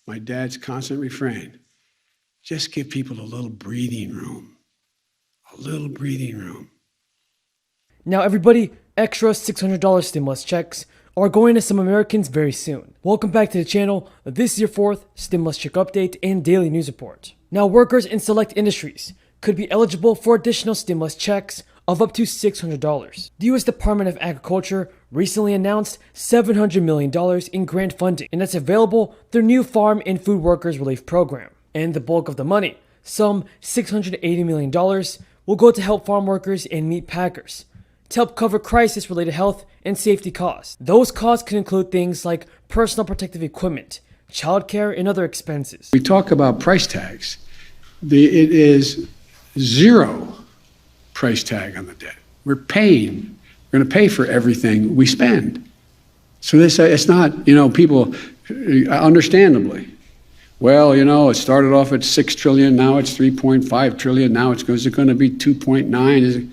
my dad's constant refrain. Just give people a little breathing room. A little breathing room. Now everybody, extra $600 stimulus checks are going to some Americans very soon. Welcome back to the channel. This is your fourth stimulus check update and daily news report. Now workers in select industries could be eligible for additional stimulus checks of up to $600. The U.S. Department of Agriculture recently announced $700 million in grant funding, and that's available through new Farm and Food Workers Relief Program. And the bulk of the money, some $680 million, will go to help farm workers and meat packers to help cover crisis-related health and safety costs. Those costs can include things like personal protective equipment, childcare, and other expenses. We talk about price tags. It is zero price tag on the debt. We're going to pay for everything we spend. So it's not, people, understandably, well, it started off at 6 trillion, now it's 3.5 trillion, now is it going to be 2.9?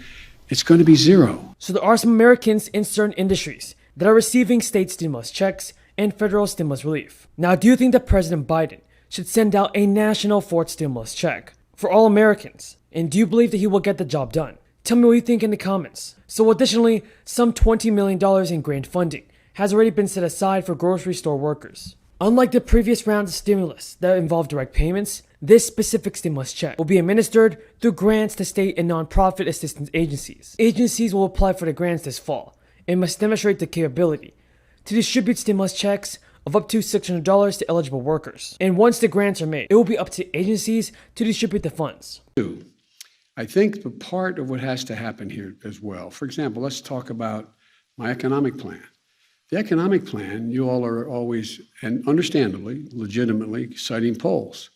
It's going to be zero. So there are some Americans in certain industries that are receiving state stimulus checks and federal stimulus relief. Now, do you think that President Biden should send out a national fourth stimulus check for all Americans? And do you believe that he will get the job done? Tell me what you think in the comments. So additionally, some $20 million in grant funding has already been set aside for grocery store workers. Unlike the previous round of stimulus that involved direct payments, this specific stimulus check will be administered through grants to state and nonprofit assistance agencies. Agencies will apply for the grants this fall and must demonstrate the capability to distribute stimulus checks of up to $600 to eligible workers. And once the grants are made, it will be up to agencies to distribute the funds. I think the part of what has to happen here as well, for example, let's talk about my economic plan. The economic plan, you all are always, and understandably, legitimately, citing polls.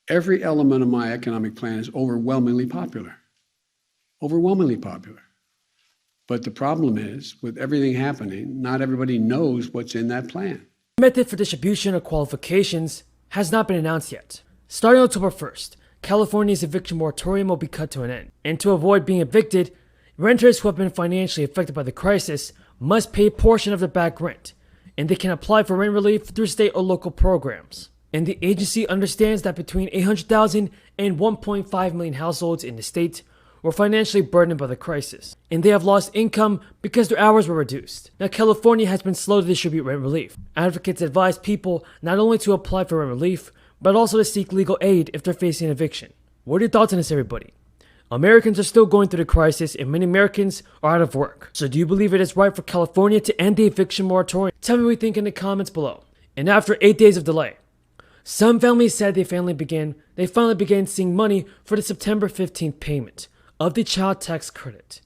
Every element of my economic plan is overwhelmingly popular. Overwhelmingly popular. But the problem is, with everything happening, not everybody knows what's in that plan. The method for distribution of qualifications has not been announced yet. Starting October 1st, California's eviction moratorium will be cut to an end. And to avoid being evicted, renters who have been financially affected by the crisis must pay a portion of their back rent, and they can apply for rent relief through state or local programs. And the agency understands that between 800,000 and 1.5 million households in the state were financially burdened by the crisis, and they have lost income because their hours were reduced. Now, California has been slow to distribute rent relief. Advocates advise people not only to apply for rent relief, but also to seek legal aid if they're facing eviction. What are your thoughts on this, everybody? Americans are still going through the crisis, and many Americans are out of work. So do you believe it is right for California to end the eviction moratorium? Tell me what you think in the comments below. And after 8 days of delay, some families said they finally began seeing money for the September 15th payment of the child tax credit.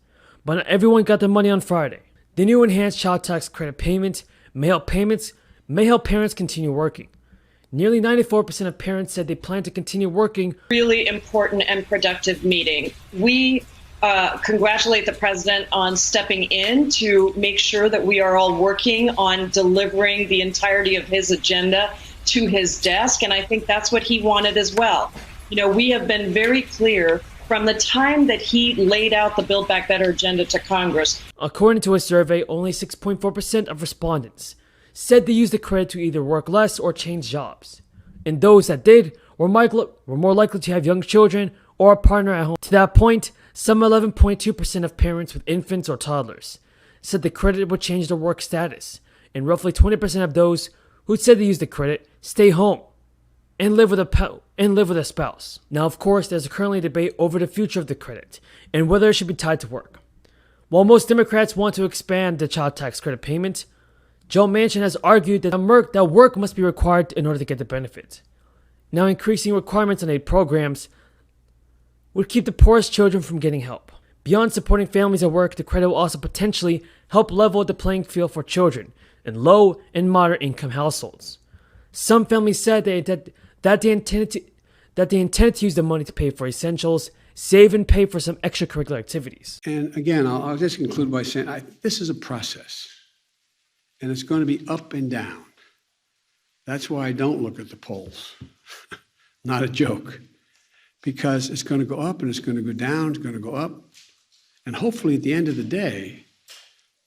But not everyone got their money on Friday. The new enhanced child tax credit payment may help parents continue working. Nearly 94% of parents said they plan to continue working. Really important and productive meeting. We congratulate the president on stepping in to make sure that we are all working on delivering the entirety of his agenda to his desk. And I think that's what he wanted as well. We have been very clear from the time that he laid out the Build Back Better agenda to Congress. According to a survey, only 6.4% of respondents said they used the credit to either work less or change jobs. And those that did were more likely to have young children or a partner at home. To that point, some 11.2% of parents with infants or toddlers said the credit would change their work status, and roughly 20% of those who said they used the credit stay home and live with a spouse. Now, of course, there's currently a debate over the future of the credit and whether it should be tied to work. While most Democrats want to expand the child tax credit payment, Joe Manchin has argued that work must be required in order to get the benefit. Now, increasing requirements on aid programs would keep the poorest children from getting help. Beyond supporting families at work, the credit will also potentially help level the playing field for children in low and moderate income households. Some families said that they intended to use the money to pay for essentials, save and pay for some extracurricular activities. And again, I'll just conclude by saying this is a process. And it's going to be up and down. That's why I don't look at the polls. Not a joke. Because it's going to go up and it's going to go down, it's going to go up. And hopefully at the end of the day,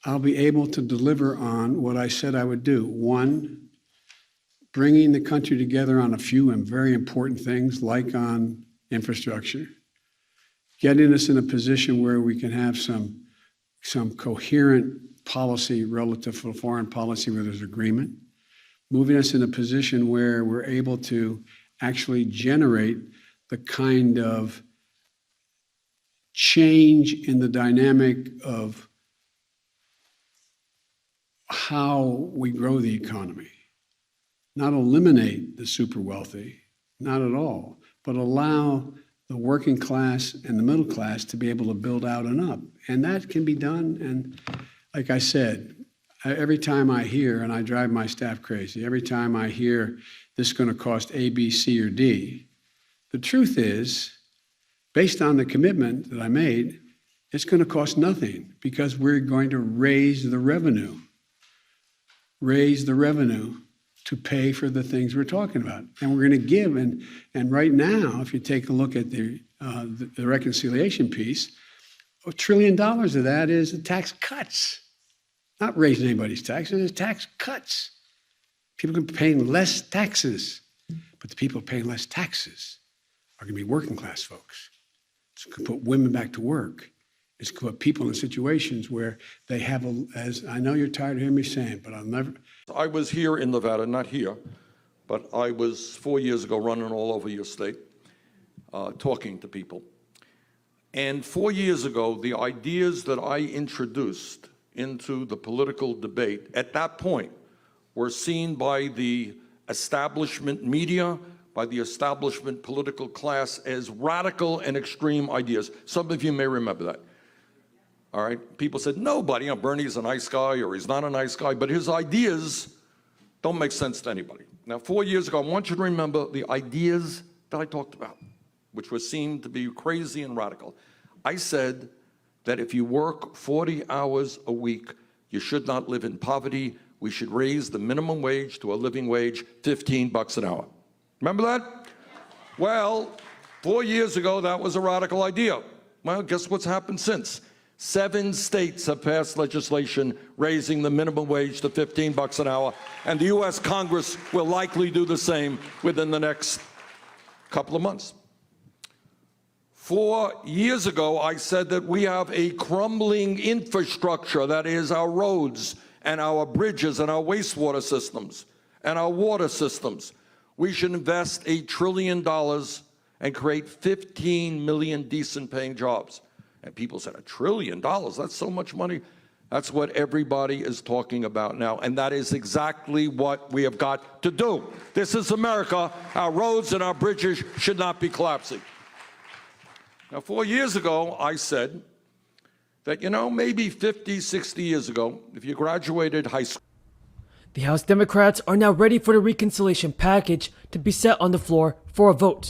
I'll be able to deliver on what I said I would do. One, bringing the country together on a few and very important things like on infrastructure, getting us in a position where we can have some coherent policy relative to foreign policy where there's agreement, moving us in a position where we're able to actually generate the kind of change in the dynamic of how we grow the economy. Not eliminate the super wealthy, not at all, but allow the working class and the middle class to be able to build out and up. And that can be done. And like I said, every time I hear, and I drive my staff crazy, every time I hear this is going to cost A, B, C, or D, the truth is, based on the commitment that I made, it's going to cost nothing because we're going to raise the revenue to pay for the things we're talking about. And we're going to give, and right now, if you take a look at the reconciliation piece, $1 trillion of that is the tax cuts. Not raising anybody's taxes, it's tax cuts. People are going to be paying less taxes, but the people paying less taxes are going to be working class folks. It's going to put women back to work. It's going to put people in situations where they have, as I know you're tired of hearing me saying, but I'll never. I was here in Nevada, not here, but I was 4 years ago running all over your state, talking to people. And 4 years ago, the ideas that I introduced into the political debate at that point were seen by the establishment media, by the establishment political class as radical and extreme ideas. Some of you may remember that. All right, people said, nobody, Bernie's a nice guy or he's not a nice guy, but his ideas don't make sense to anybody. Now, 4 years ago, I want you to remember the ideas that I talked about, which were seen to be crazy and radical. I said that if you work 40 hours a week, you should not live in poverty. We should raise the minimum wage to a living wage, $15 an hour. Remember that? Well, 4 years ago, that was a radical idea. Well, guess what's happened since? 7 states have passed legislation raising the minimum wage to $15 an hour, and the U.S. Congress will likely do the same within the next couple of months. 4 years ago, I said that we have a crumbling infrastructure, that is our roads and our bridges and our wastewater systems and our water systems. We should invest $1 trillion and create 15 million decent paying jobs. And people said, $1 trillion, that's so much money. That's what everybody is talking about now, and that is exactly what we have got to do. This is America. Our roads and our bridges should not be collapsing. Now, 4 years ago, I said that, maybe 50, 60 years ago, if you graduated high school. The House Democrats are now ready for the reconciliation package to be set on the floor for a vote.